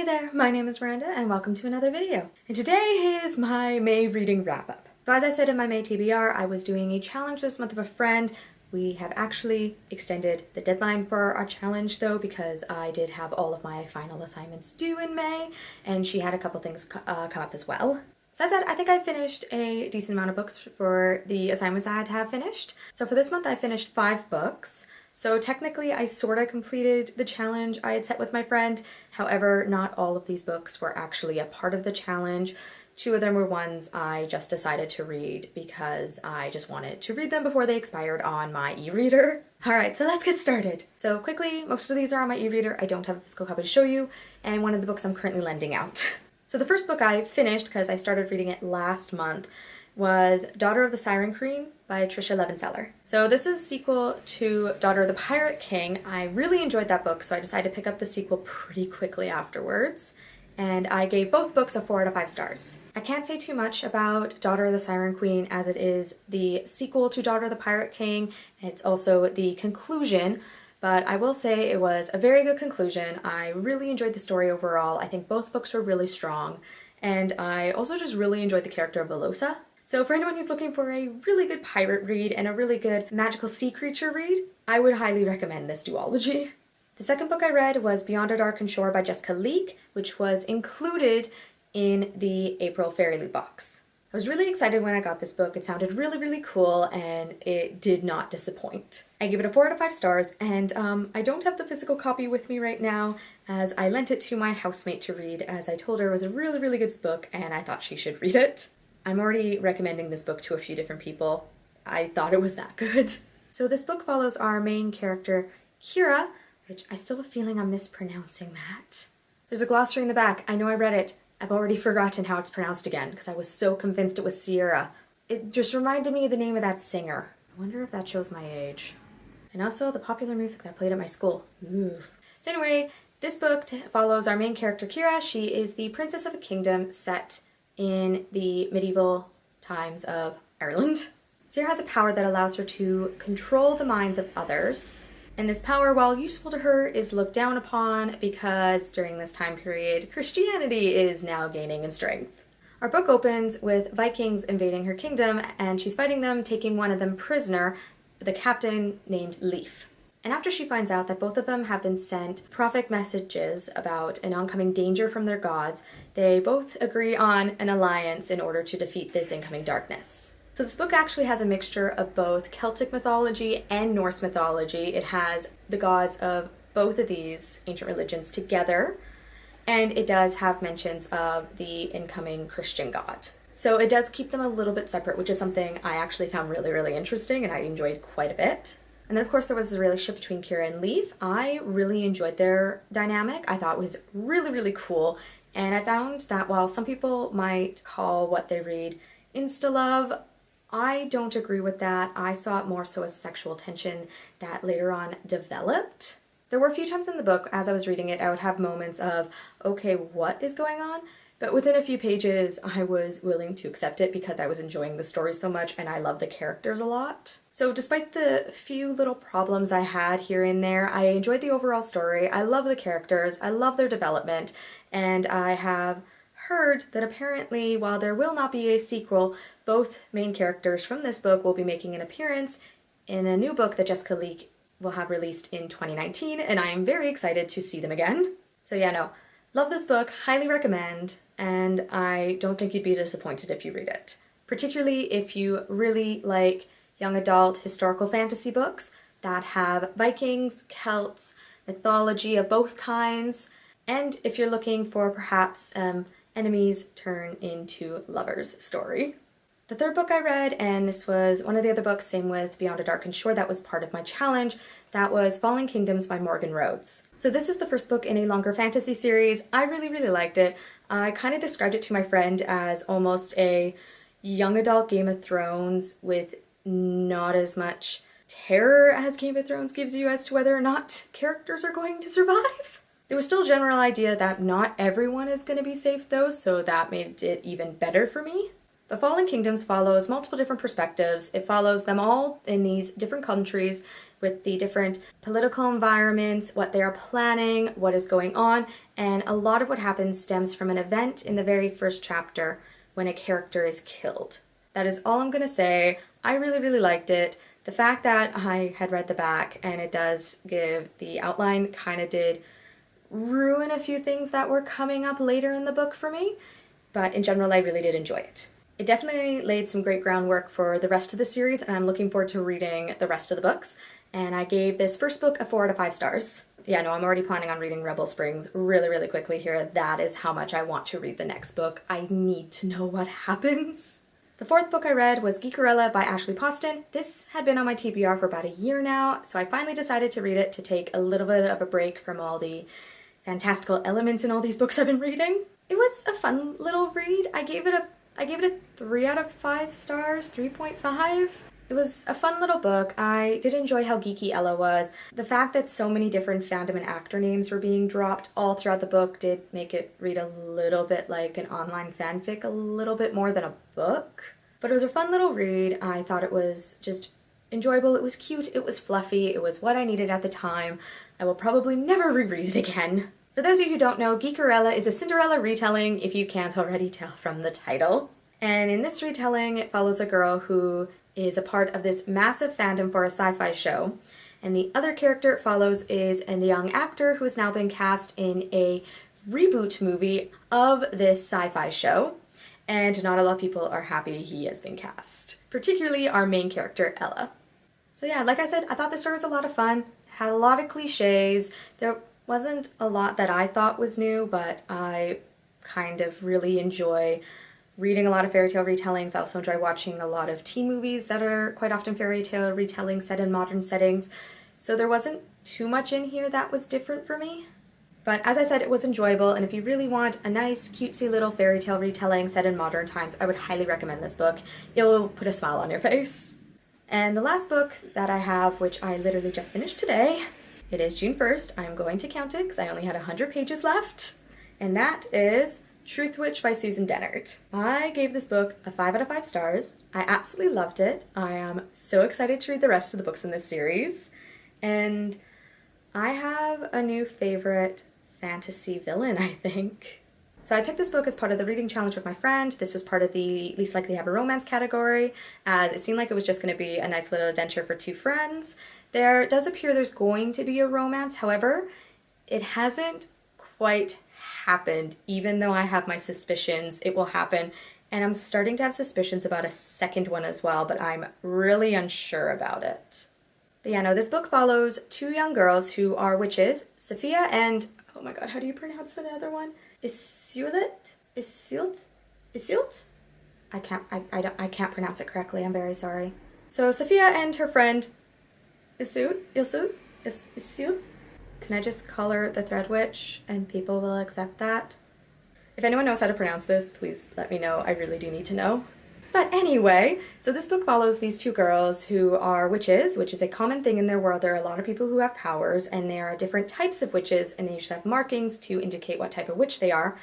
there, my name is Miranda and welcome to another video. And today is my May reading wrap-up. So as I said in my May TBR, I was doing a challenge this month of a friend. We have actually extended the deadline for our challenge though because I did have all of my final assignments due in May and she had a couple things come up as well. So as I said, I think I finished a decent amount of books for the assignments I had to have finished. So for this month I finished 5 books. So technically I sort of completed the challenge I had set with my friend. However, not all of these books were actually a part of the challenge. 2 of them were ones I just decided to read because I just wanted to read them before they expired on my e-reader. Alright, so let's get started. So quickly, most of these are on my e-reader. I don't have a physical copy to show you, and one of the books I'm currently lending out. So the first book I finished, because I started reading it last month, was Daughter of the Siren Queen by Tricia Levenseller. So this is a sequel to Daughter of the Pirate King. I really enjoyed that book, so I decided to pick up the sequel pretty quickly afterwards. And I gave both books a 4 out of 5 stars. I can't say too much about Daughter of the Siren Queen as it is the sequel to Daughter of the Pirate King. It's also the conclusion, but I will say it was a very good conclusion. I really enjoyed the story overall. I think both books were really strong. And I also just really enjoyed the character of Velosa. So for anyone who's looking for a really good pirate read and a really good magical sea creature read, I would highly recommend this duology. The second book I read was Beyond a Darkened Shore by Jessica Leek, which was included in the April Fairy Loot box. I was really excited when I got this book. It sounded really cool and it did not disappoint. I gave it a 4 out of 5 stars and I don't have the physical copy with me right now as I lent it to my housemate to read as I told her it was a really good book and I thought she should read it. I'm already recommending this book to a few different people. I thought it was that good. So this book follows our main character, Kira, which I still have a feeling I'm mispronouncing that. There's a glossary in the back. I know I read it. I've already forgotten how it's pronounced again because I was so convinced it was Sierra. It just reminded me of the name of that singer. I wonder if that shows my age. And also the popular music that played at my school. Ooh. So anyway, this book follows our main character, Kira. She is the princess of a kingdom set in the medieval times of Ireland. Sierra has a power that allows her to control the minds of others. And this power, while useful to her, is looked down upon because during this time period, Christianity is now gaining in strength. Our book opens with Vikings invading her kingdom and she's fighting them, taking one of them prisoner, the captain named Leif. And after she finds out that both of them have been sent prophetic messages about an oncoming danger from their gods, they both agree on an alliance in order to defeat this incoming darkness. So this book actually has a mixture of both Celtic mythology and Norse mythology. It has the gods of both of these ancient religions together, and it does have mentions of the incoming Christian god. So it does keep them a little bit separate, which is something I actually found really interesting and I enjoyed quite a bit. And then of course there was the relationship between Kira and Leif. I really enjoyed their dynamic. I thought it was really cool. And I found that while some people might call what they read insta-love, I don't agree with that. I saw it more so as sexual tension that later on developed. There were a few times in the book as I was reading it, I would have moments of, okay, what is going on? But within a few pages, I was willing to accept it because I was enjoying the story so much and I love the characters a lot. So despite the few little problems I had here and there, I enjoyed the overall story. I love the characters, I love their development, and I have heard that apparently while there will not be a sequel, both main characters from this book will be making an appearance in a new book that Jessica Leek will have released in 2019, and I am very excited to see them again. So yeah, no. Love this book, highly recommend, and I don't think you'd be disappointed if you read it. Particularly if you really like young adult historical fantasy books that have Vikings, Celts, mythology of both kinds, and if you're looking for perhaps enemies turn into lovers story. The third book I read, and this was one of the other books, same with Beyond a Darkened Shore, that was part of my challenge, that was Fallen Kingdoms by Morgan Rhodes. So this is the first book in a longer fantasy series. I really liked it. I kind of described it to my friend as almost a young adult Game of Thrones with not as much terror as Game of Thrones gives you as to whether or not characters are going to survive. There was still a general idea that not everyone is going to be safe though, so that made it even better for me. The Fallen Kingdoms follows multiple different perspectives. It follows them all in these different countries with the different political environments, what they are planning, what is going on, and a lot of what happens stems from an event in the very first chapter when a character is killed. That is all I'm going to say. I really, really liked it. The fact that I had read the back and it does give the outline kind of did ruin a few things that were coming up later in the book for me, but in general I really did enjoy it. It definitely laid some great groundwork for the rest of the series, and I'm looking forward to reading the rest of the books. And I gave this first book a 4 out of 5 stars. Yeah, no, I'm already planning on reading Rebel Springs really, really quickly here. That is how much I want to read the next book. I need to know what happens. The fourth book I read was Geekerella by Ashley Poston. This had been on my TBR for about a year now, so I finally decided to read it to take a little bit of a break from all the fantastical elements in all these books I've been reading. It was a fun little read. I gave it a 3 out of 5 stars, 3.5. It was a fun little book. I did enjoy how geeky Ella was. The fact that so many different fandom and actor names were being dropped all throughout the book did make it read a little bit like an online fanfic, a little bit more than a book. But it was a fun little read. I thought it was just enjoyable. It was cute. It was fluffy. It was what I needed at the time. I will probably never reread it again. For those of you who don't know, Geekerella is a Cinderella retelling, if you can't already tell from the title. And in this retelling, it follows a girl who is a part of this massive fandom for a sci-fi show. And the other character it follows is a young actor who has now been cast in a reboot movie of this sci-fi show. And not a lot of people are happy he has been cast. Particularly our main character, Ella. So yeah, like I said, I thought this story was a lot of fun. It had a lot of cliches. There wasn't a lot that I thought was new, but I kind of really enjoy reading a lot of fairy tale retellings. I also enjoy watching a lot of teen movies that are quite often fairy tale retellings set in modern settings. So there wasn't too much in here that was different for me. But as I said, it was enjoyable, and if you really want a nice, cutesy little fairy tale retelling set in modern times, I would highly recommend this book. It will put a smile on your face. And the last book that I have, which I literally just finished today, it is June 1st. I'm going to count it because I only had 100 pages left. And that is Truthwitch by Susan Dennard. I gave this book a 5 out of 5 stars. I absolutely loved it. I am so excited to read the rest of the books in this series. And I have a new favorite fantasy villain, I think. So I picked this book as part of the reading challenge with my friend. This was part of the least likely to have a romance category, as it seemed like it was just going to be a nice little adventure for two friends. There does appear there's going to be a romance, however, it hasn't quite happened, even though I have my suspicions it will happen. And I'm starting to have suspicions about a second one as well, but I'm really unsure about it. But yeah, no, this book follows two young girls who are witches, Sophia and, oh my god, how do you pronounce the other one? Isilt? I can't pronounce it correctly, I'm very sorry. So Sophia and her friend, Isilt? Can I just call her the Threadwitch and people will accept that? If anyone knows how to pronounce this, please let me know. I really do need to know. But anyway, so this book follows these two girls who are witches, which is a common thing in their world. There are a lot of people who have powers, and there are different types of witches, and they usually have markings to indicate what type of witch they are.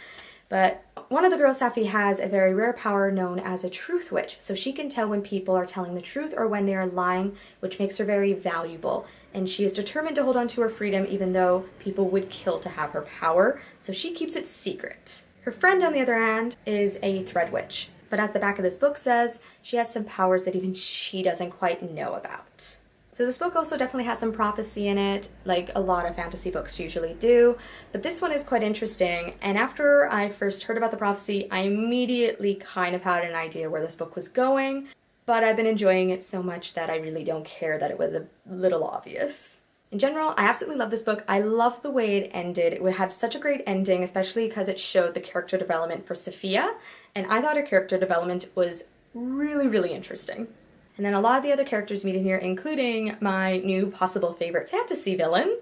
But one of the girls, Safi, has a very rare power known as a Truthwitch. So she can tell when people are telling the truth or when they are lying, which makes her very valuable. And she is determined to hold on to her freedom even though people would kill to have her power. So she keeps it secret. Her friend, on the other hand, is a Threadwitch. But as the back of this book says, she has some powers that even she doesn't quite know about. So this book also definitely has some prophecy in it, like a lot of fantasy books usually do. But this one is quite interesting, and after I first heard about the prophecy, I immediately kind of had an idea where this book was going, but I've been enjoying it so much that I really don't care that it was a little obvious. In general, I absolutely love this book. I love the way it ended. It had such a great ending, especially because it showed the character development for Sophia, and I thought her character development was really, really interesting. And then a lot of the other characters meet in here, including my new possible favorite fantasy villain.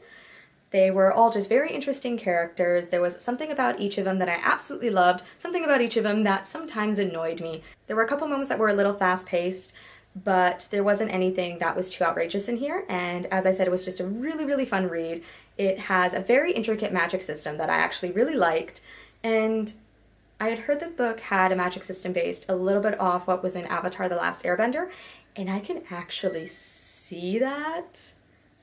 They were all just very interesting characters. There was something about each of them that I absolutely loved, something about each of them that sometimes annoyed me. There were a couple moments that were a little fast-paced, but there wasn't anything that was too outrageous in here, and as I said, it was just a really, really fun read. It has a very intricate magic system that I actually really liked, and I had heard this book had a magic system based a little bit off what was in Avatar: The Last Airbender, and I can actually see that,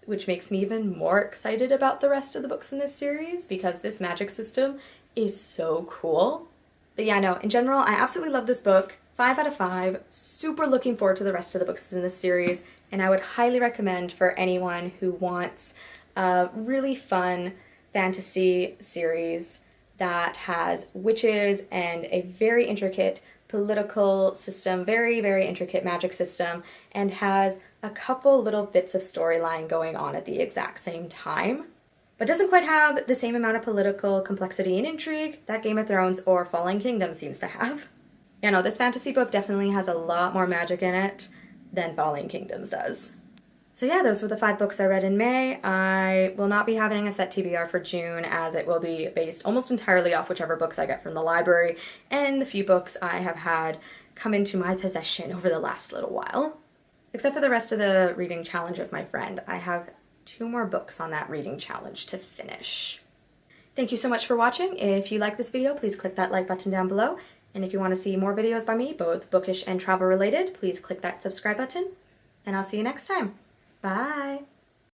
which makes me even more excited about the rest of the books in this series because this magic system is so cool. But yeah, no, in general, I absolutely love this book. 5 out of 5. Super looking forward to the rest of the books in this series, and I would highly recommend for anyone who wants a really fun fantasy series that has witches and a very intricate political system, very, very intricate magic system, and has a couple little bits of storyline going on at the exact same time, but doesn't quite have the same amount of political complexity and intrigue that Game of Thrones or Fallen Kingdom seems to have. You know, this fantasy book definitely has a lot more magic in it than Fallen Kingdoms does. So yeah, those were the 5 books I read in May. I will not be having a set TBR for June, as it will be based almost entirely off whichever books I get from the library and the few books I have had come into my possession over the last little while. Except for the rest of the reading challenge of my friend. I have 2 more books on that reading challenge to finish. Thank you so much for watching. If you like this video, please click that like button down below. And if you want to see more videos by me, both bookish and travel related, please click that subscribe button. And I'll see you next time. Bye!